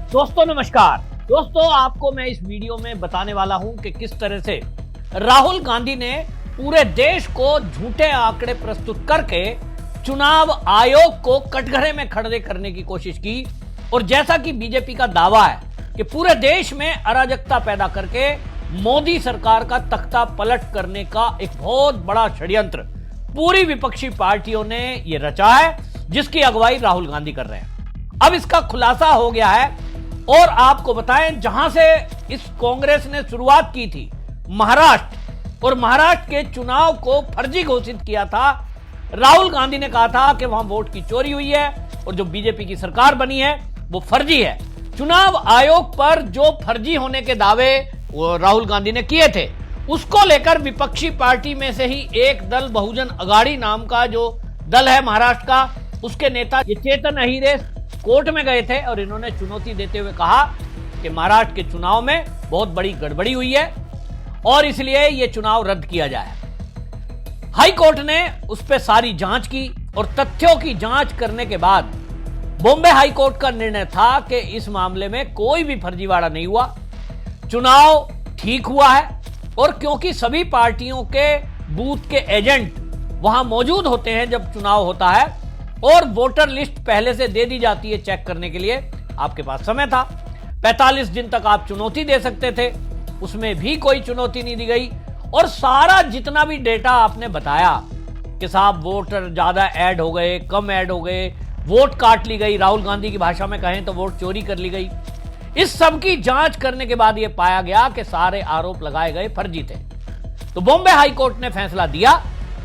दोस्तों नमस्कार। दोस्तों आपको मैं इस वीडियो में बताने वाला हूं कि किस तरह से राहुल गांधी ने पूरे देश को झूठे आंकड़े प्रस्तुत करके चुनाव आयोग को कटघरे में खड़े करने की कोशिश की। और जैसा कि बीजेपी का दावा है कि पूरे देश में अराजकता पैदा करके मोदी सरकार का तख्ता पलट करने का एक बहुत बड़ा षड्यंत्र पूरी विपक्षी पार्टियों ने यह रचा है, जिसकी अगुवाई राहुल गांधी कर रहे हैं। अब इसका खुलासा हो गया है और आपको बताएं, जहां से इस कांग्रेस ने शुरुआत की थी महाराष्ट्र, और महाराष्ट्र के चुनाव को फर्जी घोषित किया था। राहुल गांधी ने कहा था कि वहां वोट की चोरी हुई है और जो बीजेपी की सरकार बनी है वो फर्जी है। चुनाव आयोग पर जो फर्जी होने के दावे वो राहुल गांधी ने किए थे, उसको लेकर विपक्षी पार्टी में से ही एक दल बहुजन अघाड़ी नाम का जो दल है महाराष्ट्र का, उसके नेता ये चेतन अहिरे कोर्ट में गए थे और इन्होंने चुनौती देते हुए कहा कि महाराष्ट्र के चुनाव में बहुत बड़ी गड़बड़ी हुई है और इसलिए यह चुनाव रद्द किया जाए। हाई कोर्ट ने उस पर सारी जांच की और तथ्यों की जांच करने के बाद बॉम्बे हाई कोर्ट का निर्णय था कि इस मामले में कोई भी फर्जीवाड़ा नहीं हुआ, चुनाव ठीक हुआ है। और क्योंकि सभी पार्टियों के बूथ के एजेंट वहां मौजूद होते हैं जब चुनाव होता है और वोटर लिस्ट पहले से दे दी जाती है चेक करने के लिए, आपके पास समय था, 45 दिन तक आप चुनौती दे सकते थे, उसमें भी कोई चुनौती नहीं दी गई। और सारा जितना भी डेटा आपने बताया कि साहब वोटर ज्यादा ऐड हो गए, कम ऐड हो गए, वोट काट ली गई, राहुल गांधी की भाषा में कहें तो वोट चोरी कर ली गई, इस सब की जांच करने के बाद यह पाया गया कि सारे आरोप लगाए गए फर्जी थे। तो बॉम्बे हाई कोर्ट ने फैसला दिया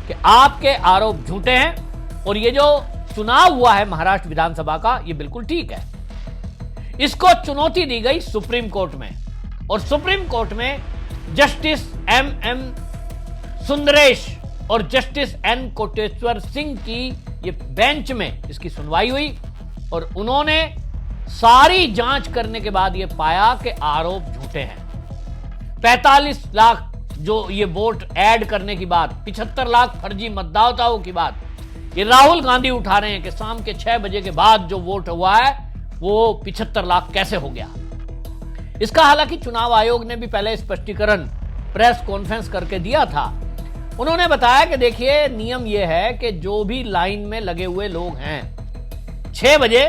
कि आपके आरोप झूठे हैं और ये जो चुनाव हुआ है महाराष्ट्र विधानसभा का ये बिल्कुल ठीक है। इसको चुनौती दी गई सुप्रीम कोर्ट में और सुप्रीम कोर्ट में जस्टिस एम सुंदरेश और जस्टिस एन कोटेश्वर सिंह की ये बेंच में इसकी सुनवाई हुई और उन्होंने सारी जांच करने के बाद ये पाया कि आरोप झूठे हैं। 45 लाख जो ये वोट ऐड करने की बात, 75 लाख फर्जी मतदाताओं की बात ये राहुल गांधी उठा रहे हैं कि शाम के 6 बजे के बाद जो वोट हुआ है वो 75 लाख कैसे हो गया। इसका हालांकि चुनाव आयोग ने भी पहले स्पष्टीकरण प्रेस कॉन्फ्रेंस करके दिया था। उन्होंने बताया कि देखिए नियम यह है कि जो भी लाइन में लगे हुए लोग हैं 6 बजे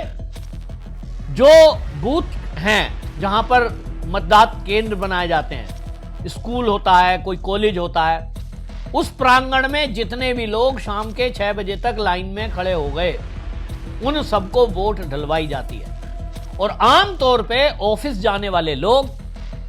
जो बूथ हैं जहां पर मतदान केंद्र बनाए जाते हैं, स्कूल होता है, कोई कॉलेज होता है, उस प्रांगण में जितने भी लोग शाम के 6 बजे तक लाइन में खड़े हो गए उन सबको वोट डलवाई जाती है। और आमतौर पे ऑफिस जाने वाले लोग,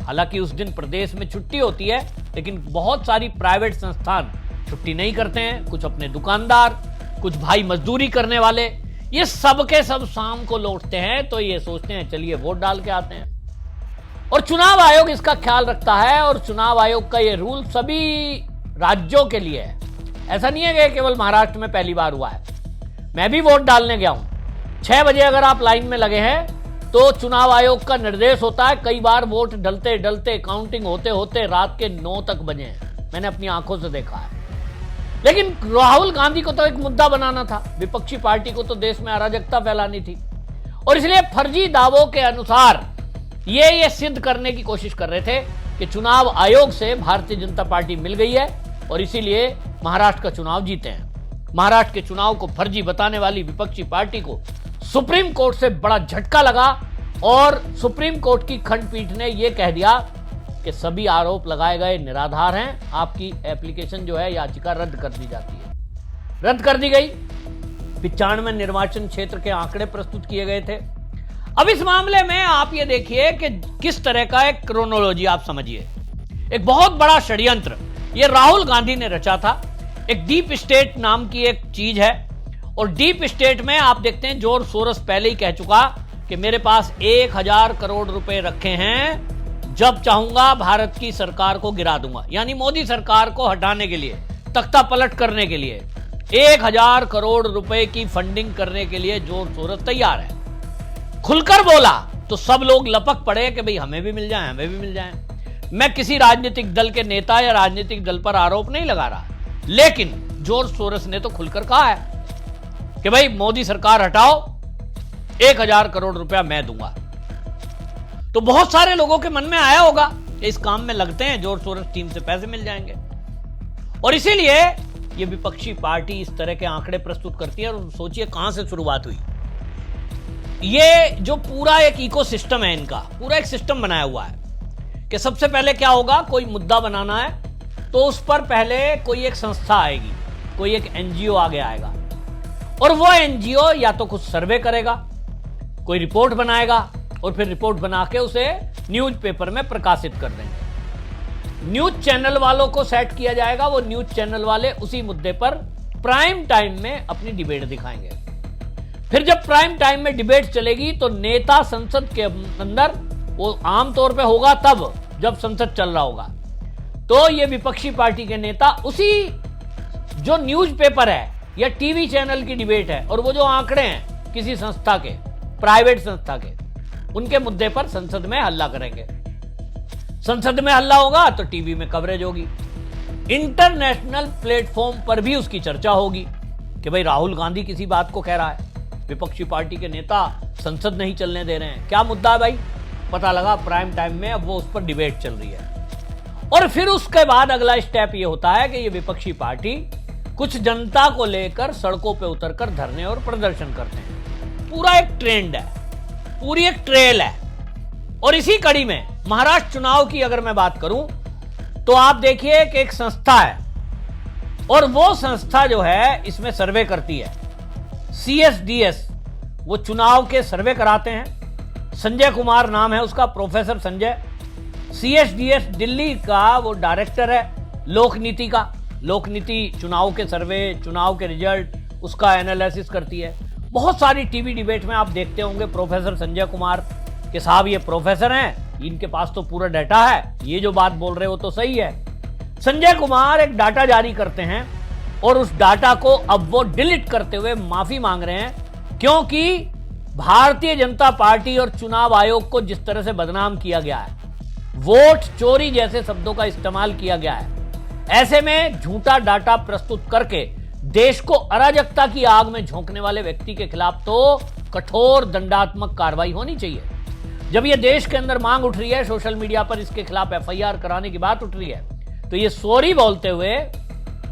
हालांकि उस दिन प्रदेश में छुट्टी होती है लेकिन बहुत सारी प्राइवेट संस्थान छुट्टी नहीं करते हैं, कुछ अपने दुकानदार, कुछ भाई मजदूरी करने वाले, ये सब के सब शाम को लौटते हैं तो ये सोचते हैं चलिए वोट डाल के आते हैं। और चुनाव आयोग इसका ख्याल रखता है और चुनाव आयोग का ये रूल सभी राज्यों के लिए है। ऐसा नहीं है कि केवल महाराष्ट्र में पहली बार हुआ है। मैं भी वोट डालने गया हूं, 6 बजे अगर आप लाइन में लगे हैं तो चुनाव आयोग का निर्देश होता है, कई बार वोट डलते डलते काउंटिंग होते होते रात के 9 तक बजे हैं, मैंने अपनी आंखों से देखा है। लेकिन राहुल गांधी को तो एक मुद्दा बनाना था, विपक्षी पार्टी को तो देश में अराजकता फैलानी थी और इसलिए फर्जी दावों के अनुसार ये सिद्ध करने की कोशिश कर रहे थे कि चुनाव आयोग से भारतीय जनता पार्टी मिल गई है और इसीलिए महाराष्ट्र का चुनाव जीते हैं। महाराष्ट्र के चुनाव को फर्जी बताने वाली विपक्षी पार्टी को सुप्रीम कोर्ट से बड़ा झटका लगा और सुप्रीम कोर्ट की खंडपीठ ने यह कह दिया कि सभी आरोप लगाए गए निराधार हैं, आपकी एप्लीकेशन जो है याचिका रद्द कर दी जाती है। रद्द कर दी गई। 95 निर्वाचन क्षेत्र के आंकड़े प्रस्तुत किए गए थे। अब इस मामले में आप ये देखिए कि किस तरह का एक क्रोनोलॉजी आप समझिए, एक बहुत बड़ा षड्यंत्र ये राहुल गांधी ने रचा था। एक डीप स्टेट नाम की एक चीज है और डीप स्टेट में आप देखते हैं जॉर्ज सोरोस पहले ही कह चुका कि मेरे पास 1000 करोड़ रुपए रखे हैं, जब चाहूंगा भारत की सरकार को गिरा दूंगा, यानी मोदी सरकार को हटाने के लिए, तख्ता पलट करने के लिए 1000 करोड़ रुपए की फंडिंग करने के लिए जॉर्ज सोरोस तैयार है। खुलकर बोला तो सब लोग लपक पड़े कि भाई हमें भी मिल जाए, हमें भी मिल जाए। मैं किसी राजनीतिक दल के नेता या राजनीतिक दल पर आरोप नहीं लगा रहा, लेकिन जॉर्ज सोरोस ने तो खुलकर कहा है कि भाई मोदी सरकार हटाओ, 1000 करोड़ रुपया मैं दूंगा। तो बहुत सारे लोगों के मन में आया होगा कि इस काम में लगते हैं, जोर सोरस टीम से पैसे मिल जाएंगे, और इसीलिए ये विपक्षी पार्टी इस तरह के आंकड़े प्रस्तुत करती है। और सोचिए कहां से शुरुआत हुई। ये जो पूरा एक इकोसिस्टम है, इनका पूरा एक सिस्टम बनाया हुआ है कि सबसे पहले क्या होगा, कोई मुद्दा बनाना है तो उस पर पहले कोई एक संस्था आएगी, कोई एक एनजीओ आगे आएगा, और वो एनजीओ या तो कुछ सर्वे करेगा, कोई रिपोर्ट बनाएगा, और फिर रिपोर्ट बना के उसे न्यूज़पेपर में प्रकाशित कर देंगे। न्यूज चैनल वालों को सेट किया जाएगा, वो न्यूज चैनल वाले उसी मुद्दे पर प्राइम टाइम में अपनी डिबेट दिखाएंगे। फिर जब प्राइम टाइम में डिबेट चलेगी तो नेता संसद के अंदर, वो आमतौर पे होगा तब जब संसद चल रहा होगा, तो ये विपक्षी पार्टी के नेता उसी जो न्यूज़पेपर है या टीवी चैनल की डिबेट है, और वो जो आंकड़े हैं किसी संस्था के, प्राइवेट संस्था के, उनके मुद्दे पर संसद में हल्ला करेंगे। संसद में हल्ला होगा तो टीवी में कवरेज होगी, इंटरनेशनल प्लेटफॉर्म पर भी उसकी चर्चा होगी कि भाई राहुल गांधी किसी बात को कह रहा है, विपक्षी पार्टी के नेता संसद नहीं चलने दे रहे हैं, क्या मुद्दा है भाई, पता लगा प्राइम टाइम में अब वो उस पर डिबेट चल रही है। और फिर उसके बाद अगला स्टेप ये होता है कि ये विपक्षी पार्टी कुछ जनता को लेकर सड़कों पे उतरकर धरने और प्रदर्शन करते हैं। पूरा एक ट्रेंड है, पूरी एक ट्रेल है। और इसी कड़ी में महाराष्ट्र चुनाव की अगर मैं बात करूं तो आप देखिए कि एक संस्था है, और वो संस्था जो है इसमें सर्वे करती है, CSDS, वो चुनाव के सर्वे कराते हैं। संजय कुमार नाम है उसका, प्रोफेसर संजय। CSDS दिल्ली का वो डायरेक्टर है लोकनीति का। लोकनीति चुनाव के सर्वे, चुनाव के रिजल्ट, उसका एनालिसिस करती है। बहुत सारी टीवी डिबेट में आप देखते होंगे प्रोफेसर संजय कुमार के साहब ये प्रोफेसर हैं, इनके पास तो पूरा डाटा है, ये जो बात बोल रहे हो तो सही है। संजय कुमार एक डाटा जारी करते हैं और उस डाटा को अब वो डिलीट करते हुए माफी मांग रहे हैं, क्योंकि भारतीय जनता पार्टी और चुनाव आयोग को जिस तरह से बदनाम किया गया है, वोट चोरी जैसे शब्दों का इस्तेमाल किया गया है, ऐसे में झूठा डाटा प्रस्तुत करके देश को अराजकता की आग में झोंकने वाले व्यक्ति के खिलाफ तो कठोर दंडात्मक कार्रवाई होनी चाहिए। जब ये देश के अंदर मांग उठ रही है, सोशल मीडिया पर इसके खिलाफ FIR कराने की बात उठ रही है, तो ये सॉरी बोलते हुए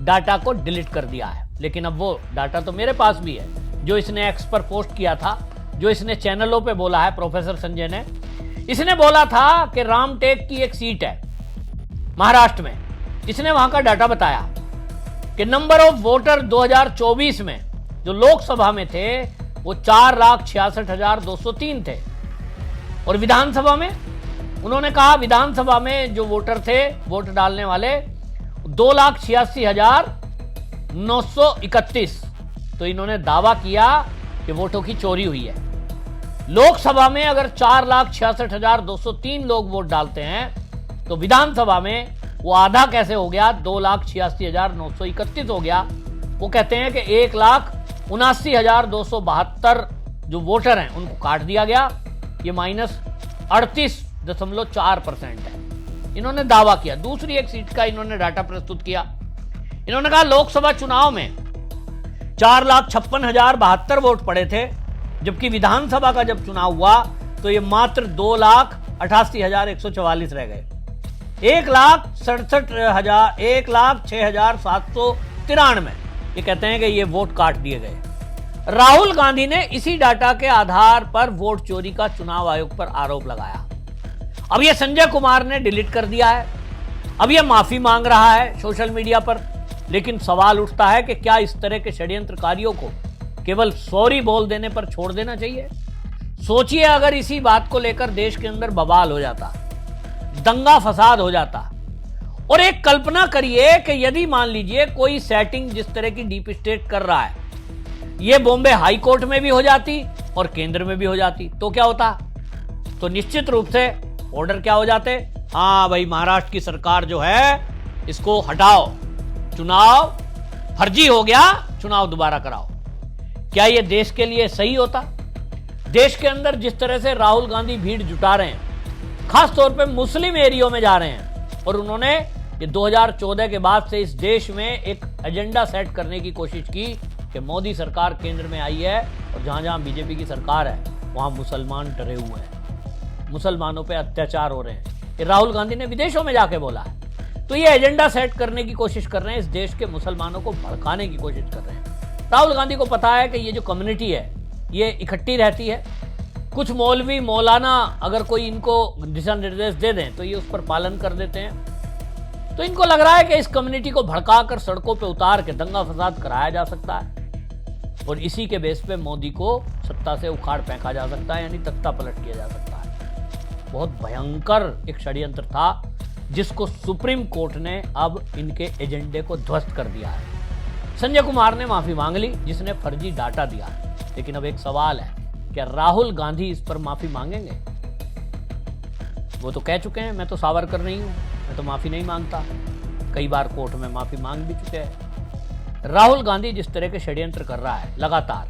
डाटा को डिलीट कर दिया है। लेकिन अब वो डाटा तो मेरे पास भी है, जो इसने एक्स पर पोस्ट किया था, जो इसने चैनलों पे बोला है प्रोफेसर संजय ने। इसने बोला था कि रामटेक की एक सीट है महाराष्ट्र में, इसने वहां का डाटा बताया कि नंबर ऑफ वोटर 2024 में जो लोकसभा में थे वो 4,66,203 थे, और विधानसभा में उन्होंने कहा विधानसभा में जो वोटर थे, वोट डालने वाले 2,86,931। तो इन्होंने दावा किया कि वोटों की चोरी हुई है। लोकसभा में अगर 4,66,203 लोग वोट डालते हैं तो विधानसभा में वो आधा कैसे हो गया, 2,86,931 हो गया। वो कहते हैं कि 1,79,272 जो वोटर हैं उनको काट दिया गया, ये -38.4% है, इन्होंने दावा किया। दूसरी एक सीट का इन्होंने डाटा प्रस्तुत किया। इन्होंने कहा लोकसभा चुनाव में 4,56,072 वोट पड़े थे, जबकि विधानसभा का जब चुनाव हुआ तो ये मात्र 2,88,144 रह गए। 1,06,793 ये कहते हैं कि ये वोट काट दिए गए। राहुल गांधी ने इसी डाटा के आधार पर वोट चोरी का चुनाव आयोग पर आरोप लगाया। अब ये संजय कुमार ने डिलीट कर दिया है, अब ये माफी मांग रहा है सोशल मीडिया पर। लेकिन सवाल उठता है कि क्या इस तरह के षड्यंत्रकारियों को केवल सॉरी बोल देने पर छोड़ देना चाहिए? सोचिए अगर इसी बात को लेकर देश के अंदर बवाल हो जाता, दंगा फसाद हो जाता, और एक कल्पना करिए कि यदि मान लीजिए कोई सेटिंग जिस तरह की डीप स्टेट कर रहा है, ये बॉम्बे हाई कोर्ट में भी हो जाती और केंद्र में भी हो जाती, तो क्या होता? तो निश्चित रूप से ऑर्डर क्या हो जाते, हाँ भाई महाराष्ट्र की सरकार जो है इसको हटाओ, चुनाव फर्जी हो गया, चुनाव दोबारा कराओ। क्या ये देश के लिए सही होता? देश के अंदर जिस तरह से राहुल गांधी भीड़ जुटा रहे हैं, खास तौर पे मुस्लिम एरियो में जा रहे हैं, और उन्होंने ये 2014 के बाद से इस देश में एक एजेंडा सेट करने की कोशिश की कि मोदी सरकार केंद्र में आई है और जहां जहां बीजेपी की सरकार है वहां मुसलमान डरे हुए हैं, मुसलमानों पे अत्याचार हो रहे हैं, ये राहुल गांधी ने विदेशों में जाके बोला है। तो ये एजेंडा सेट करने की कोशिश कर रहे हैं, इस देश के मुसलमानों को भड़काने की कोशिश कर रहे हैं। राहुल गांधी को पता है कि ये जो कम्युनिटी है ये इकट्ठी रहती है, कुछ मौलवी मौलाना अगर कोई इनको दिशा निर्देश दे दें तो ये उस पर पालन कर देते हैं। तो इनको लग रहा है कि इस कम्युनिटी को भड़काकर सड़कों पे उतार के दंगा फसाद कराया जा सकता है और इसी के बेस पे मोदी को सत्ता से उखाड़ फेंका जा सकता है, यानी तख्ता पलट किया जा सकता है। बहुत भयंकर एक षड्यंत्र था जिसको सुप्रीम कोर्ट ने अब इनके एजेंडे को ध्वस्त कर दिया है। संजय कुमार ने माफी मांग ली जिसने फर्जी डाटा दिया, लेकिन अब एक सवाल है, क्या राहुल गांधी इस पर माफी मांगेंगे? वो तो कह चुके हैं मैं तो सावरकर नहीं हूं, मैं तो माफी नहीं मांगता। कई बार कोर्ट में माफी मांग भी चुके हैं। राहुल गांधी जिस तरह के षड्यंत्र कर रहा है लगातार,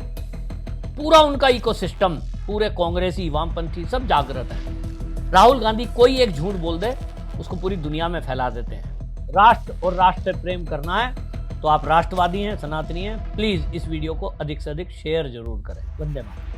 पूरा उनका इकोसिस्टम, पूरे कांग्रेसी वामपंथी सब जागृत है। राहुल गांधी कोई एक झूठ बोल दे उसको पूरी दुनिया में फैला देते हैं। राष्ट्र और राष्ट्र से प्रेम करना है तो आप राष्ट्रवादी हैं, सनातनी हैं, प्लीज इस वीडियो को अधिक से अधिक शेयर जरूर करें। वंदे मातरम।